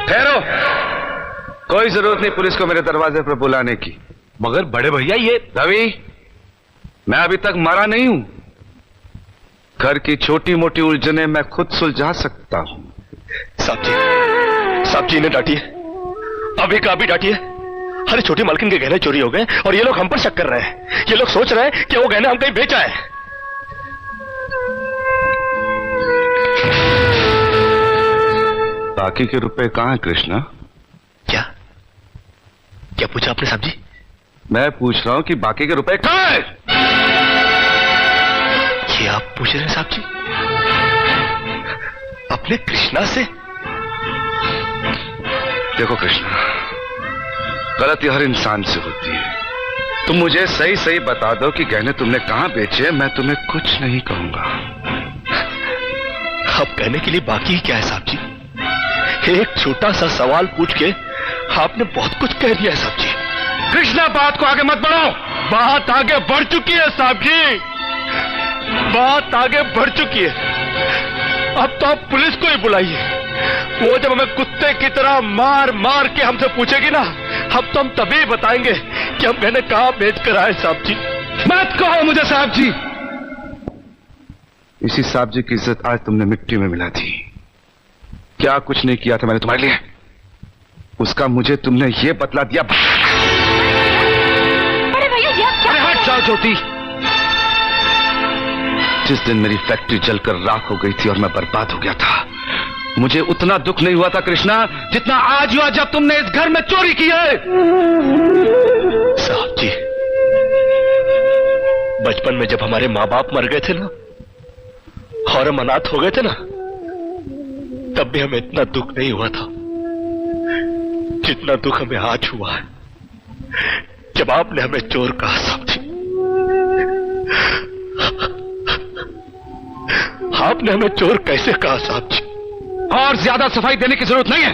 ठहरो, कोई जरूरत नहीं पुलिस को मेरे दरवाजे पर बुलाने की। मगर बड़े भैया ये रवि, मैं अभी तक मरा नहीं हूं। घर की छोटी मोटी उलझने मैं खुद सुलझा सकता हूं। साहब जी इन्हें डांटिए, अभी का अभी डांटिए। अरे छोटी मालकिन के गहने चोरी हो गए और ये लोग हम पर शक कर रहे हैं। ये लोग सोच रहे हैं कि वो गहने हम कहीं बेचा है। बाकी के रुपए कहां हैं कृष्णा? क्या क्या पूछा आपने साहब जी? मैं पूछ रहा हूं कि बाकी के रुपए कहां हैं? ये आप पूछ रहे हैं साहब जी अपने कृष्णा से? देखो कृष्णा, गलती हर इंसान से होती है। तुम मुझे सही सही बता दो कि गहने तुमने कहां बेचे, मैं तुम्हें कुछ नहीं कहूंगा। अब कहने के लिए बाकी क्या है साहब जी? एक छोटा सा सवाल पूछ के आपने बहुत कुछ कह दिया है साहब जी। कृष्णा, बात को आगे मत बढ़ाओ। बात आगे बढ़ चुकी है साहब जी, बात आगे बढ़ चुकी है। अब तो आप पुलिस को ही बुलाइए। वो जब हमें कुत्ते की तरह मार मार के हमसे पूछेगी ना, अब तो हम तभी बताएंगे कि हम गहने कहां बेच कर आए साहब जी। मत कहो मुझे साहब जी। इसी साहब जी की इज्जत आज तुमने मिट्टी में मिला दी। क्या कुछ नहीं किया था मैंने तुम्हारे लिए, उसका मुझे तुमने ये बतला दिया। अरे भैया क्या? अरे हट जाओ ज्योति। जिस दिन मेरी फैक्ट्री जलकर राख हो गई थी और मैं बर्बाद हो गया था, मुझे उतना दुख नहीं हुआ था कृष्णा जितना आज हुआ जब तुमने इस घर में चोरी की है। साहब जी, बचपन में जब हमारे माँ बाप मर गए थे ना और हम अनाथ हो गए थे ना, तब भी हमें इतना दुख नहीं हुआ था जितना दुख हमें आज हुआ है जब आपने हमें चोर कहा साहब जी। आपने हमें चोर कैसे कहा साहब जी? और ज्यादा सफाई देने की जरूरत नहीं है।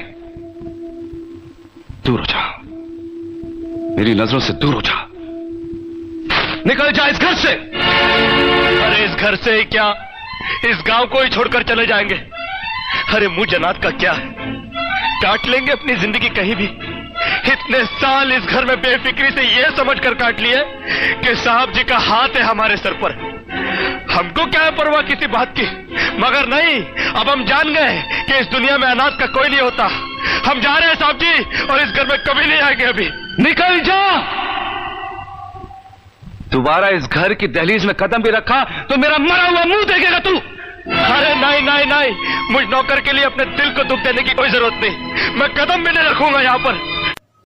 दूर हो जा, मेरी नजरों से दूर हो जा। निकल जा इस घर से। अरे इस घर से ही क्या, इस गांव को ही छोड़कर चले जाएंगे। अरे मुंह जनात का क्या है, काट लेंगे अपनी जिंदगी कहीं भी। इतने साल इस घर में बेफिक्री से ये समझकर काट लिए कि साहब जी का हाथ है हमारे सर पर। हमको क्या है परवाह किसी बात की, मगर नहीं, अब हम जान गए कि इस दुनिया में अनाथ का कोई नहीं होता। हम जा रहे हैं साहब जी और इस घर में कभी नहीं आएंगे। अभी निकल जा। दोबारा इस घर की दहलीज में कदम भी रखा तो मेरा मरा हुआ मुंह देखेगा तू। अरे नहीं नहीं नहीं, मुझ नौकर के लिए अपने दिल को दुख देने की कोई जरूरत नहीं। मैं कदम भी नहीं रखूंगा यहाँ पर।